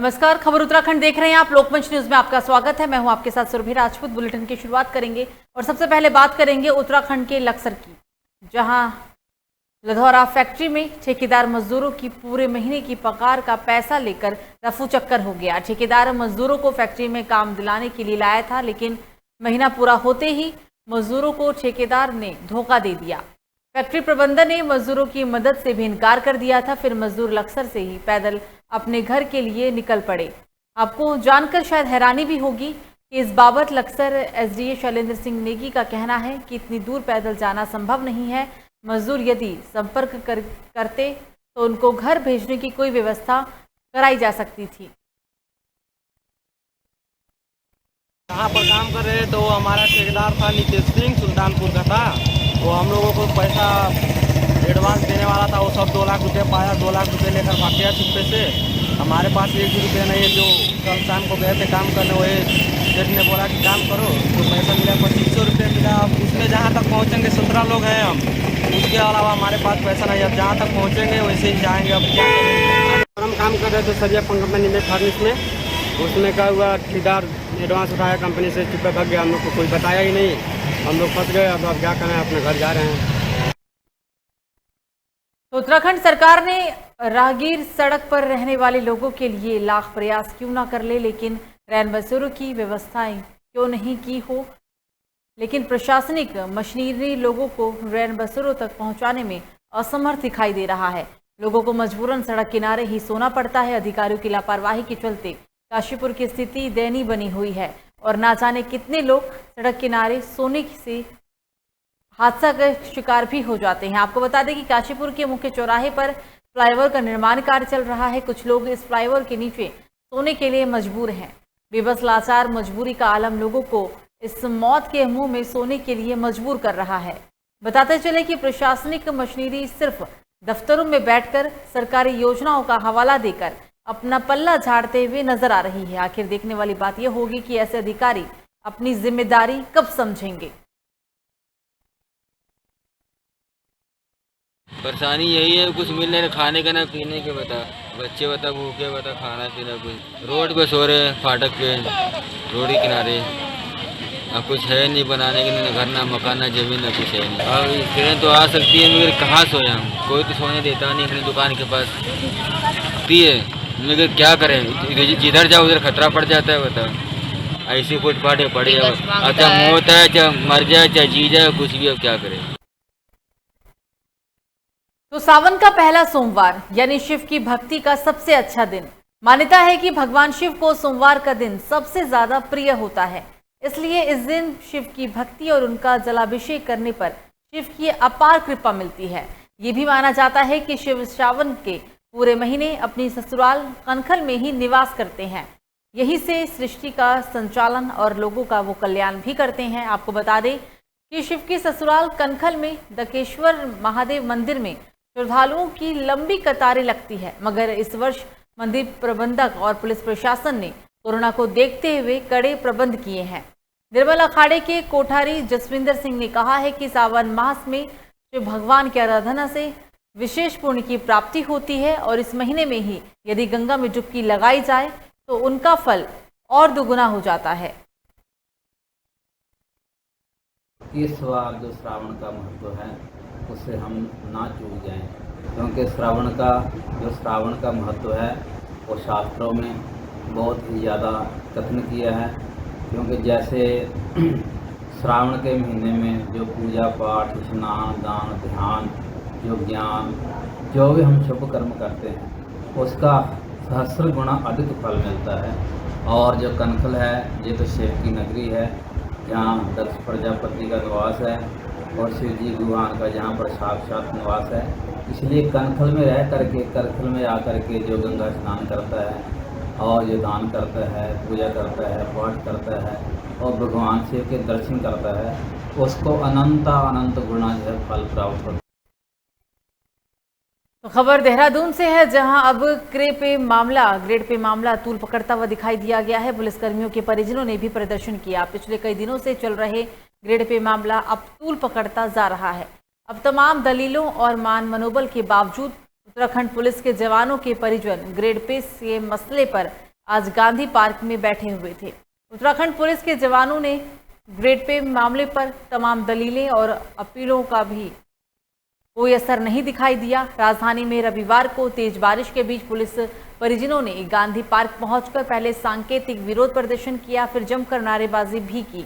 नमस्कार, खबर उत्तराखंड देख रहे हैं आप। लोकमंच न्यूज में आपका स्वागत है। मैं हूं आपके साथ सुरभि राजपूत। बुलेटिन की शुरुआत करेंगे और सबसे पहले बात करेंगे उत्तराखंड के लक्सर की, जहां लधौरा फैक्ट्री में ठेकेदार मजदूरों की पूरे महीने की पगार का पैसा लेकर रफू चक्कर हो गया। ठेकेदार मजदूरों को फैक्ट्री में काम दिलाने के लिए लाया था, लेकिन महीना पूरा होते ही मजदूरों को ठेकेदार ने धोखा दे दिया। फैक्ट्री प्रबंधन ने मजदूरों की मदद से भी इनकार कर दिया था। फिर मजदूर लक्सर से ही पैदल अपने घर के लिए निकल पड़े। आपको जानकर शायद हैरानी भी होगी कि इस बाबत लक्सर एसडीए शैलेंद्र सिंह नेगी का कहना है कि इतनी दूर पैदल जाना संभव नहीं है। मजदूर यदि संपर्क करते तो उनको घर भेजने की कोई व्यवस्था कराई जा सकती थी। यहाँ पर काम कर रहे तो हमारा ठेकेदार था नितेश सिंह, सुल्तानपुर का था। वो हम लोगों को पैसा एडवांस देने वाला था। वो सब 2 लाख रुपये पाया, 2 लाख रुपये लेकर भाग गया चुप्पे से। हमारे पास 1 भी रुपये नहीं है। जो कल शाम को गए थे काम करने, वही सेठ ने बोला कि काम करो, तो पैसा मिला 2500 रुपये मिला। अब उसमें जहाँ तक पहुँचेंगे 17 लोग हैं हम, उसके अलावा हमारे पास पैसा नहीं है। अब जहाँ तक पहुँचेंगे वैसे ही जाएंगे। अब क्या करेंगे। हम काम कर रहे थे सरिया कंपनी में, फार्निश में। उसमें क्या हुआ, ठेकेदार एडवांस उठाया कंपनी से, चुप्पे भाग गया। हम लोग को कोई बताया ही नहीं। हम लोग फंस गए। अब क्या करें, अपने घर जा रहे हैं। तो उत्तराखंड सरकार ने राहगीर सड़क पर रहने वाले लोगों के लिए लाख प्रयास क्यों ना कर ले, लेकिन रैन बसेरों की व्यवस्थाएं क्यों नहीं की हो, लेकिन प्रशासनिक मशीनरी लोगों को रैन बसेरों तक पहुंचाने में असमर्थ दिखाई दे रहा है। लोगों को मजबूरन सड़क किनारे ही सोना पड़ता है। अधिकारियों की लापरवाही के चलते काशीपुर की स्थिति दयनीय बनी हुई है और ना जाने कितने लोग सड़क किनारे सोने से हादसा का शिकार भी हो जाते हैं। आपको बता दें कि काशीपुर के मुख्य चौराहे पर फ्लाईओवर का निर्माण कार्य चल रहा है। कुछ लोग इस फ्लाईओवर के नीचे सोने के लिए मजबूर हैं। बेबस लाचार मजबूरी का आलम लोगों को इस मौत के मुंह में सोने के लिए मजबूर कर रहा है। बताते चले कि प्रशासनिक मशीनरी सिर्फ दफ्तरों में बैठकर सरकारी योजनाओं का हवाला देकर अपना पल्ला झाड़ते हुए नजर आ रही है। आखिर देखने वाली बात यह होगी कि ऐसे अधिकारी अपनी जिम्मेदारी कब समझेंगे। परेशानी यही है, कुछ मिल नहीं, खाने का ना पीने के। बता बच्चे, बता भूखे, बता खाना पीना कुछ। रोड पे सो रहे, फाटक पे, रोड के किनारे। अब कुछ है नहीं बनाने के लिए, ना घर ना मकान ना जमीन, ना कुछ है नहीं। अब ट्रेन तो आ सकती है मगर कहाँ सोए हम, कोई तो सोने देता नहीं अपनी दुकान के पास है। मगर क्या करें, जिधर जाओ उधर खतरा पड़ जाता है। बता ऐसी फुटपाटे पड़ी है। अच्छा मौत है, चाहे मर जाए, चाहे जी जाए, कुछ भी। अब क्या करें। तो सावन का पहला सोमवार यानी शिव की भक्ति का सबसे अच्छा दिन। मान्यता है कि भगवान शिव को सोमवार का दिन सबसे ज्यादा प्रिय होता है, इसलिए इस दिन शिव की भक्ति और उनका जलाभिषेक करने पर शिव की अपार कृपा मिलती है। ये भी माना जाता है कि शिव श्रावण के पूरे महीने अपनी ससुराल कनखल में ही निवास करते हैं। यहीं से सृष्टि का संचालन और लोगों का वो कल्याण भी करते हैं। आपको बता दें कि शिव की ससुराल कनखल में दकेश्वर महादेव मंदिर में श्रद्धालुओं की लंबी कतारें लगती है, मगर इस वर्ष मंदिर प्रबंधक और पुलिस प्रशासन ने कोरोना को देखते हुए कड़े प्रबंध किए हैं। निर्मल अखाड़े के कोठारी जसविंदर सिंह ने कहा है कि सावन मास में शिव भगवान की आराधना से विशेष पुण्य की प्राप्ति होती है और इस महीने में ही यदि गंगा में डुबकी लगाई जाए तो उनका फल और दुगुना हो जाता है। इस बार जो श्रावण का महत्व है उससे हम ना चूक जाएं, क्योंकि श्रावण का महत्व है वो शास्त्रों में बहुत ही ज़्यादा कथन किया है। क्योंकि जैसे श्रावण के महीने में जो पूजा पाठ, स्नान, दान, ध्यान, जो ज्ञान, जो भी हम शुभ कर्म करते हैं उसका सहस्र गुना अधिक फल मिलता है। और जो कनखल है ये तो शिव की नगरी है, जहाँ दक्ष प्रजापति का निवास है और शिव जी भगवान का जहाँ पर साक्षात निवास है। इसलिए कनखल में रह करके, कनखल में आकर के जो गंगा स्नान करता है और जो दान करता है, पूजा करता है, पाठ करता है और भगवान शिव के दर्शन करता है, उसको अनंत गुना जो है फल प्राप्त होता है। तो खबर देहरादून से है, जहां अब ग्रेड पे मामला तूल पकड़ता हुआ दिखाई दिया गया है। पुलिसकर्मियों के परिजनों ने भी प्रदर्शन किया। पिछले कई दिनों से चल रहे ग्रेड पे मामला अब तूल पकड़ता जा रहा है। अब तमाम दलीलों और मान मनोबल के बावजूद उत्तराखंड पुलिस के जवानों के परिजन ग्रेड पे के मसले पर आज गांधी पार्क में बैठे हुए थे। उत्तराखंड पुलिस के जवानों ने ग्रेड पे मामले पर तमाम दलीलें और अपीलों का भी कोई असर नहीं दिखाई दिया। राजधानी में रविवार को तेज बारिश के बीच पुलिस परिजनों ने गांधी पार्क पहुंचकर पहले सांकेतिक विरोध प्रदर्शन किया, फिर जमकर नारेबाजी भी की।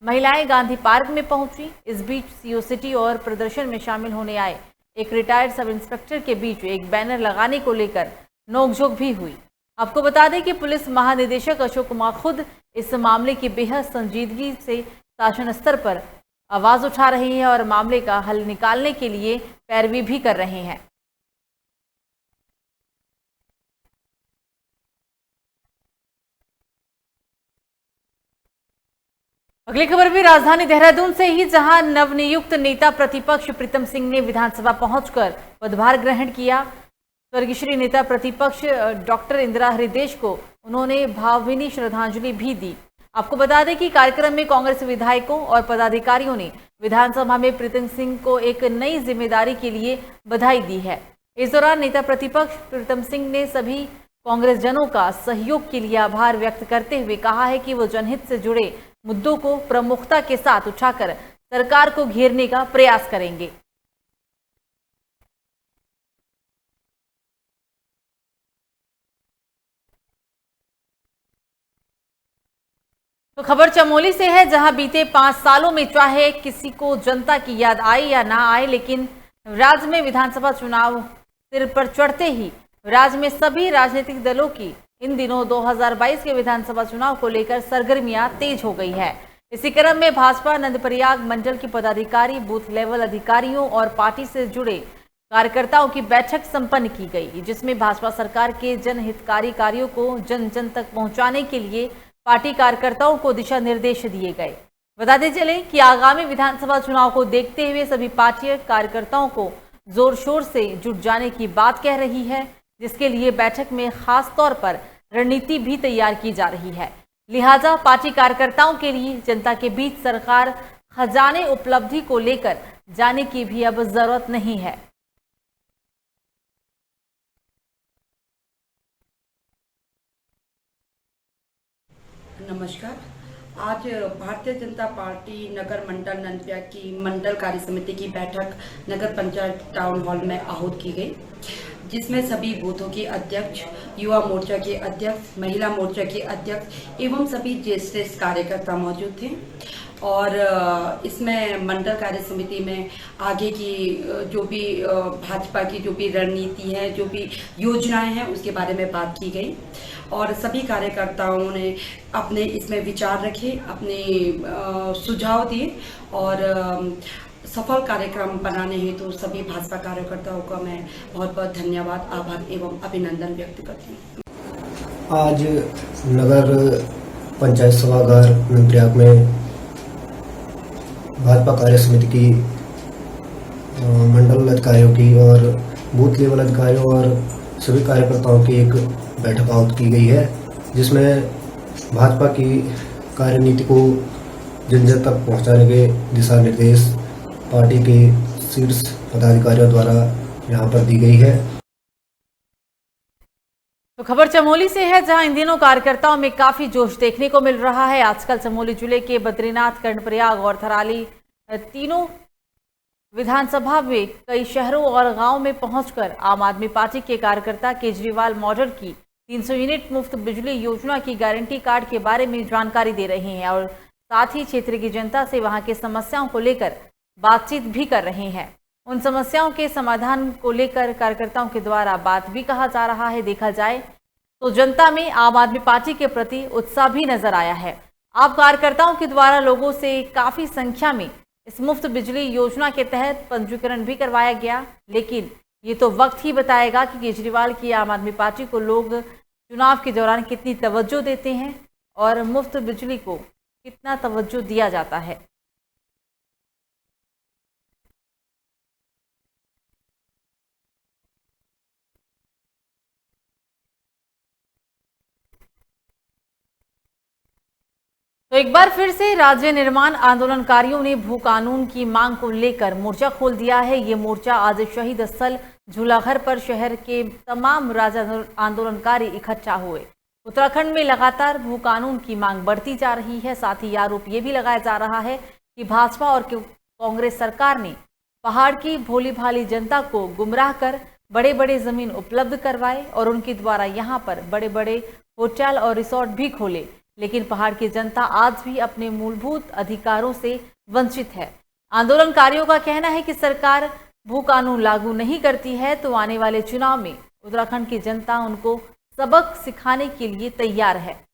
महिलाएं गांधी पार्क में पहुंची। इस बीच सीओ सिटी और प्रदर्शन में शामिल होने आए एक रिटायर्ड सब इंस्पेक्टर के बीच एक बैनर लगाने को लेकर नोकझोंक भी हुई। आपको बता दें कि पुलिस महानिदेशक अशोक कुमार खुद इस मामले की बेहद संजीदगी से शासन स्तर पर आवाज उठा रहे हैं और मामले का हल निकालने के लिए पैरवी भी कर रहे हैं। अगली खबर भी राजधानी देहरादून से ही, जहां नवनियुक्त नेता प्रतिपक्ष प्रीतम सिंह ने विधानसभा पहुंचकर पदभार ग्रहण किया। स्वर्गीय श्री नेता प्रतिपक्ष डॉक्टर इंदिरा हृदयेश को उन्होंने भावभीनी श्रद्धांजलि भी दी। आपको बता दें कि कार्यक्रम में कांग्रेस विधायकों और पदाधिकारियों ने विधानसभा में प्रीतम सिंह को एक नई जिम्मेदारी के लिए बधाई दी है। इस दौरान नेता प्रतिपक्ष प्रीतम सिंह ने सभी कांग्रेस जनों का सहयोग के लिए आभार व्यक्त करते हुए कहा है कि वो जनहित से जुड़े मुद्दों को प्रमुखता के साथ उठाकर सरकार को घेरने का प्रयास करेंगे। तो खबर चमोली से है, जहां बीते 5 सालों में चाहे किसी को जनता की याद आए या ना आए, लेकिन राज्य में विधानसभा चुनाव सिर पर चढ़ते ही राज्य में सभी राजनीतिक दलों की इन दिनों 2022 के विधानसभा चुनाव को लेकर सरगर्मियां तेज हो गई है। इसी क्रम में भाजपा नंदप्रयाग मंडल के पदाधिकारी, बूथ लेवल अधिकारियों और पार्टी से जुड़े कार्यकर्ताओं की बैठक संपन्न की गई, जिसमें भाजपा सरकार के जनहितकारी कार्यों को जन जन तक पहुंचाने के लिए पार्टी कार्यकर्ताओं को दिशा निर्देश दिए गए। बताते चले कि आगामी विधानसभा चुनाव को देखते हुए सभी पार्टी कार्यकर्ताओं को जोर शोर से जुट जाने की बात कह रही है, जिसके लिए बैठक में खास तौर पर रणनीति भी तैयार की जा रही है। लिहाजा पार्टी कार्यकर्ताओं के लिए जनता के बीच सरकार खजाने उपलब्धि को लेकर जाने की भी अब जरूरत नहीं है। नमस्कार। आज भारतीय जनता पार्टी नगर मंडल नंदप्रयाग की मंडल कार्य समिति की बैठक नगर पंचायत टाउन हॉल में आहूत की गई, जिसमें सभी बूथों के अध्यक्ष, युवा मोर्चा के अध्यक्ष, महिला मोर्चा के अध्यक्ष एवं सभी ज्येष्ठ कार्यकर्ता मौजूद थे। और इसमें मंडल कार्य समिति में आगे की जो भी भाजपा की जो भी रणनीति है, जो भी योजनाएं हैं, उसके बारे में बात की गई और सभी कार्यकर्ताओं ने अपने इसमें विचार रखे, अपने सुझाव दिए और सफल कार्यक्रम बनाने हेतु सभी भाजपा कार्यकर्ताओं का मैं बहुत बहुत धन्यवाद, आभार एवं अभिनंदन व्यक्त करती हूँ। आज नगर पंचायत सभागार नंदप्रयाग में भाजपा कार्य समिति की मंडल अधिकारियों की और बूथ लेवल अधिकारियों और सभी कार्यकर्ताओं की एक बैठक आहूत की गई है, जिसमें भाजपा की कार्यनीति को जन जन तक पहुंचाने के दिशा निर्देश पार्टी के शीर्ष पदाधिकारियों द्वारा यहां पर दी गई है। तो खबर चमोली से है, जहां इन दिनों कार्यकर्ताओं में काफी जोश देखने को मिल रहा है। आजकल चमोली जिले के बद्रीनाथ, कर्णप्रयाग और थराली तीनों विधानसभा में कई शहरों और गांवों में पहुंचकर आम आदमी पार्टी के कार्यकर्ता केजरीवाल मॉडल की 300 यूनिट मुफ्त बिजली योजना की गारंटी कार्ड के बारे में जानकारी दे रहे हैं और साथ ही क्षेत्र की जनता से वहां की समस्याओं को लेकर बातचीत भी कर रहे हैं। उन समस्याओं के समाधान को लेकर कार्यकर्ताओं के द्वारा बात भी कहा जा रहा है। देखा जाए तो जनता में आम आदमी पार्टी के प्रति उत्साह भी नजर आया है। आप कार्यकर्ताओं के द्वारा लोगों से काफी संख्या में इस मुफ्त बिजली योजना के तहत पंजीकरण भी करवाया गया, लेकिन ये तो वक्त ही बताएगा कि केजरीवाल की आम आदमी पार्टी को लोग चुनाव के दौरान कितनी तवज्जो देते हैं और मुफ्त बिजली को कितना तवज्जो दिया जाता है। तो एक बार फिर से राज्य निर्माण आंदोलनकारियों ने भू कानून की मांग को लेकर मोर्चा खोल दिया है। ये मोर्चा आज शहीद स्थल झूलाघर पर शहर के तमाम राज्य आंदोलनकारी इकट्ठा हुए। उत्तराखंड में लगातार भू कानून की मांग बढ़ती जा रही है। साथ ही आरोप ये भी लगाया जा रहा है कि भाजपा और कांग्रेस सरकार ने पहाड़ की भोली भाली जनता को गुमराह कर बड़े बड़े जमीन उपलब्ध करवाए और उनके द्वारा यहाँ पर बड़े बड़े होटल और रिसोर्ट भी खोले, लेकिन पहाड़ की जनता आज भी अपने मूलभूत अधिकारों से वंचित है। आंदोलनकारियों का कहना है कि सरकार भू कानून लागू नहीं करती है तो आने वाले चुनाव में उत्तराखंड की जनता उनको सबक सिखाने के लिए तैयार है।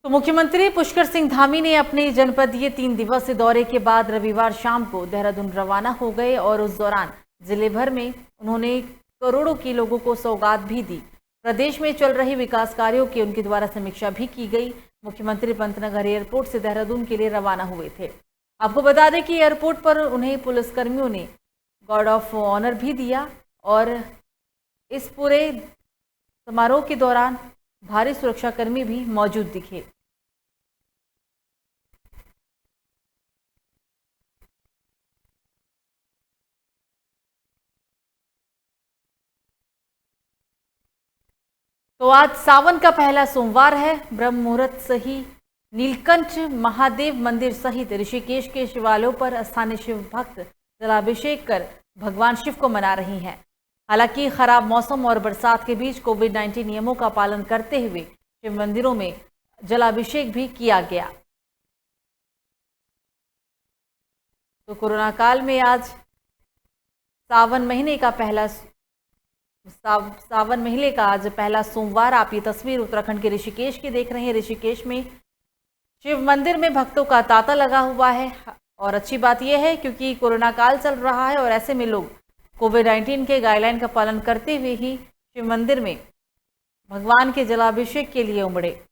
तो मुख्यमंत्री पुष्कर सिंह धामी ने अपने जनपदीय 3 दिवसीय दौरे के बाद रविवार शाम को देहरादून रवाना हो गए और उस दौरान जिले भर में उन्होंने करोड़ों के लोगों को सौगात भी दी। प्रदेश में चल रहे विकास कार्यों की उनके द्वारा समीक्षा भी की गई। मुख्यमंत्री पंतनगर एयरपोर्ट से देहरादून के लिए रवाना हुए थे। आपको बता दें कि एयरपोर्ट पर उन्हें पुलिसकर्मियों ने गार्ड ऑफ ऑनर भी दिया और इस पूरे समारोह के दौरान भारी सुरक्षाकर्मी भी मौजूद दिखे। तो आज सावन का पहला सोमवार है। ब्रह्म मुहूर्त से ही नीलकंठ महादेव मंदिर सहित ऋषिकेश के शिवालयों पर स्थानीय शिव भक्त जलाभिषेक कर भगवान शिव को मना रही हैं। हालांकि खराब मौसम और बरसात के बीच कोविड-19 नियमों का पालन करते हुए शिव मंदिरों में जलाभिषेक भी किया गया। तो कोरोना काल में आज सावन महीने का आज पहला सोमवार। आप ये तस्वीर उत्तराखंड के ऋषिकेश की देख रहे हैं। ऋषिकेश में शिव मंदिर में भक्तों का तांता लगा हुआ है और अच्छी बात यह है क्योंकि कोरोना काल चल रहा है और ऐसे में लोग कोविड-19 के गाइडलाइन का पालन करते हुए ही शिव मंदिर में भगवान के जलाभिषेक के लिए उमड़े।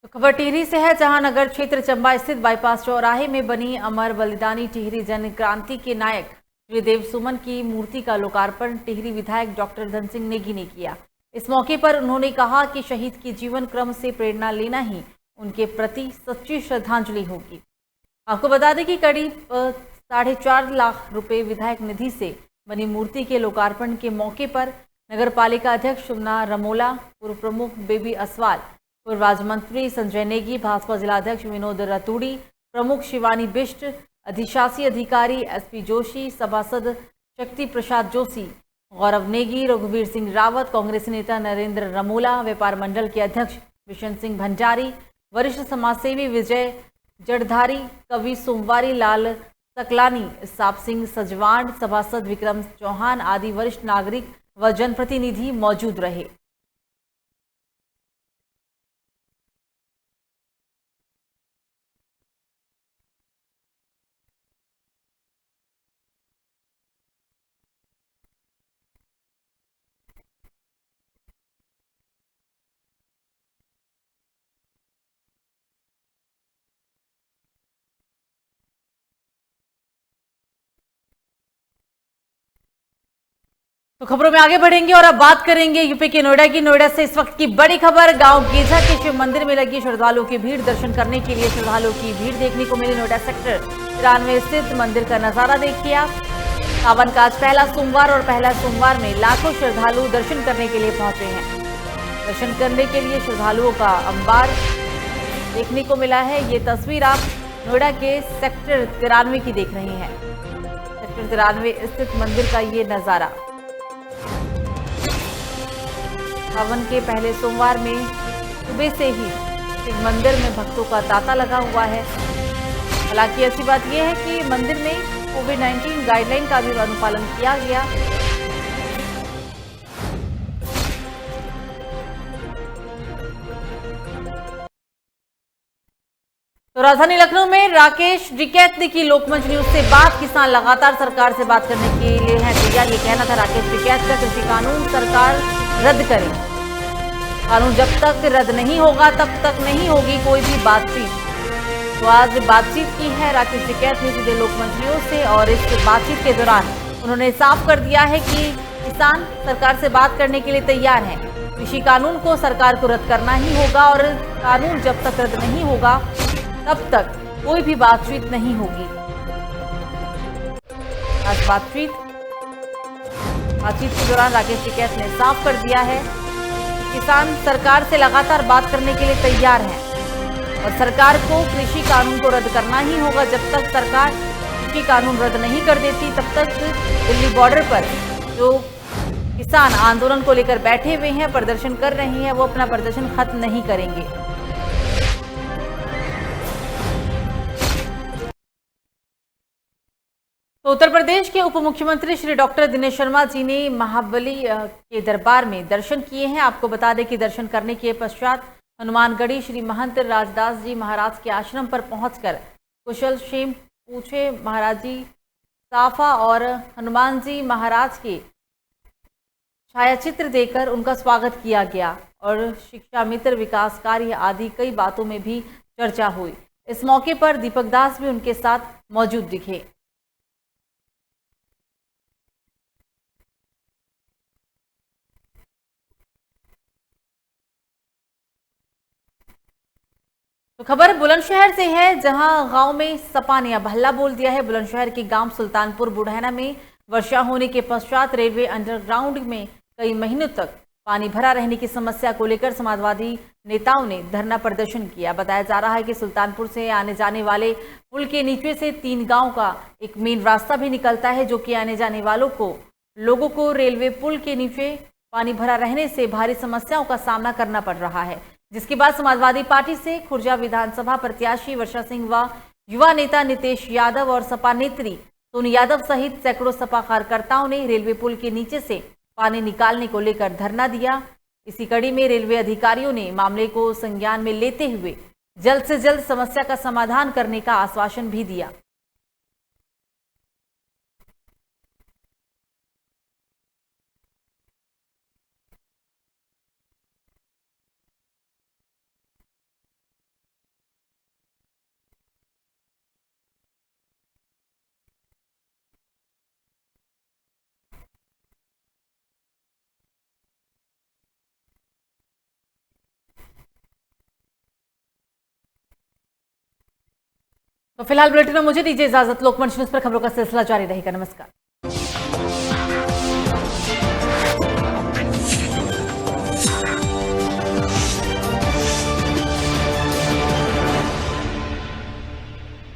तो खबर टिहरी से है, जहां नगर क्षेत्र चंबा स्थित बाईपास चौराहे में बनी अमर बलिदानी टिहरी जन क्रांति के नायक श्री देव सुमन की मूर्ति का लोकार्पण टिहरी विधायक डॉक्टर धन सिंह नेगी ने किया। इस मौके पर उन्होंने कहा कि शहीद के जीवन क्रम से प्रेरणा लेना ही उनके प्रति सच्ची श्रद्धांजलि होगी। आपको बता दें कि करीब 4.5 लाख रुपए विधायक निधि से बनी मूर्ति के लोकार्पण के मौके पर नगर पालिका अध्यक्ष शुभना रमोला, पूर्व प्रमुख बेबी असवाल, पूर्व राज्य मंत्री संजय नेगी, भाजपा जिलाध्यक्ष विनोद रतूड़ी, प्रमुख शिवानी बिष्ट, अधिशासी अधिकारी एसपी जोशी, सभासद शक्ति प्रसाद जोशी, गौरव नेगी, रघुवीर सिंह रावत, कांग्रेस नेता नरेंद्र रमोला, व्यापार मंडल के अध्यक्ष बिशन सिंह भंडारी, वरिष्ठ समाजसेवी विजय जड़धारी, कवि सोमवारी लाल सकलानी, साप सिंह सजवान, सभासद विक्रम चौहान आदि वरिष्ठ नागरिक व जनप्रतिनिधि मौजूद रहे। तो खबरों में आगे बढ़ेंगे और अब बात करेंगे यूपी के नोएडा की। नोएडा से इस वक्त की बड़ी खबर, गांव गेजा के शिव मंदिर में लगी श्रद्धालुओं की भीड़। दर्शन करने के लिए श्रद्धालुओं की भीड़ देखने को मिली। नोएडा सेक्टर 93 स्थित मंदिर का नजारा देखिए आप। सावन का आज पहला सोमवार और पहला सोमवार में लाखों श्रद्धालु दर्शन करने के लिए पहुंचे हैं। दर्शन करने के लिए श्रद्धालुओं का अंबार देखने को मिला है। ये तस्वीर आप नोएडा के सेक्टर 93 की देख रहे हैं। सेक्टर 93 स्थित मंदिर का ये नजारा। सावन के पहले सोमवार में सुबह से ही शिव मंदिर में भक्तों का तांता लगा हुआ है। हालांकि अच्छी बात यह है कि मंदिर में कोविड-19 गाइडलाइन का भी अनुपालन किया गया। तो राजधानी लखनऊ में राकेश टिकैत की लोकमंच न्यूज से बात। किसान लगातार सरकार से बात करने के लिए है तैयार। ये कहना था राकेश टिकैत का, कृषि कानून सरकार रद्द करे। कानून जब तक रद्द नहीं होगा तब तक नहीं होगी कोई भी बातचीत। तो आज बातचीत की है राकेश टिकैत ने सीधे लोकमंच न्यूज से और इस बातचीत के दौरान उन्होंने साफ कर दिया है कि किसान सरकार से बात करने के लिए तैयार हैं। कृषि कानून को सरकार को रद्द करना ही होगा और कानून जब तक रद्द नहीं होगा तब तक कोई भी बातचीत नहीं होगी। आज बातचीत के दौरान राकेश टिकैत ने साफ कर दिया है कि किसान सरकार से लगातार बात करने के लिए तैयार हैं और सरकार को कृषि कानून को रद्द करना ही होगा। जब तक सरकार कृषि कानून रद्द नहीं कर देती तब तक दिल्ली बॉर्डर पर जो किसान आंदोलन को लेकर बैठे हुए हैं, प्रदर्शन कर रहे हैं, वो अपना प्रदर्शन खत्म नहीं करेंगे। तो उत्तर प्रदेश के उप मुख्यमंत्री श्री डॉक्टर दिनेश शर्मा जी ने महाबली के दरबार में दर्शन किए हैं। आपको बता दें कि दर्शन करने के पश्चात हनुमानगढ़ी श्री महंत राजदास जी महाराज के आश्रम पर पहुंचकर कुशल क्षेम पूछे। महाराज जी साफा और हनुमान जी महाराज के छायाचित्र देकर उनका स्वागत किया गया और शिक्षा मित्र, विकास कार्य आदि कई बातों में भी चर्चा हुई। इस मौके पर दीपक दास भी उनके साथ मौजूद दिखे। तो खबर बुलंदशहर से है, जहां गांव में सपा ने अब हल्ला बोल दिया है। बुलंदशहर के गांव सुल्तानपुर बुढ़ैना में वर्षा होने के पश्चात रेलवे अंडरग्राउंड में कई महीनों तक पानी भरा रहने की समस्या को लेकर समाजवादी नेताओं ने धरना प्रदर्शन किया। बताया जा रहा है कि सुल्तानपुर से आने जाने वाले पुल के नीचे से 3 गांव का एक मेन रास्ता भी निकलता है, जो कि आने जाने वालों को लोगों को रेलवे पुल के नीचे पानी भरा रहने से भारी समस्याओं का सामना करना पड़ रहा है। जिसके बाद समाजवादी पार्टी से खुर्जा विधानसभा प्रत्याशी वर्षा सिंह व युवा नेता नितेश यादव और सपा नेत्री सोनू यादव सहित सैकड़ों सपा कार्यकर्ताओं ने रेलवे पुल के नीचे से पानी निकालने को लेकर धरना दिया। इसी कड़ी में रेलवे अधिकारियों ने मामले को संज्ञान में लेते हुए जल्द से जल्द समस्या का समाधान करने का आश्वासन भी दिया। तो फिलहाल बुलेटिन में मुझे दीजिए इजाजत। लोकमंच न्यूज पर खबरों का सिलसिला जारी रहेगा। नमस्कार।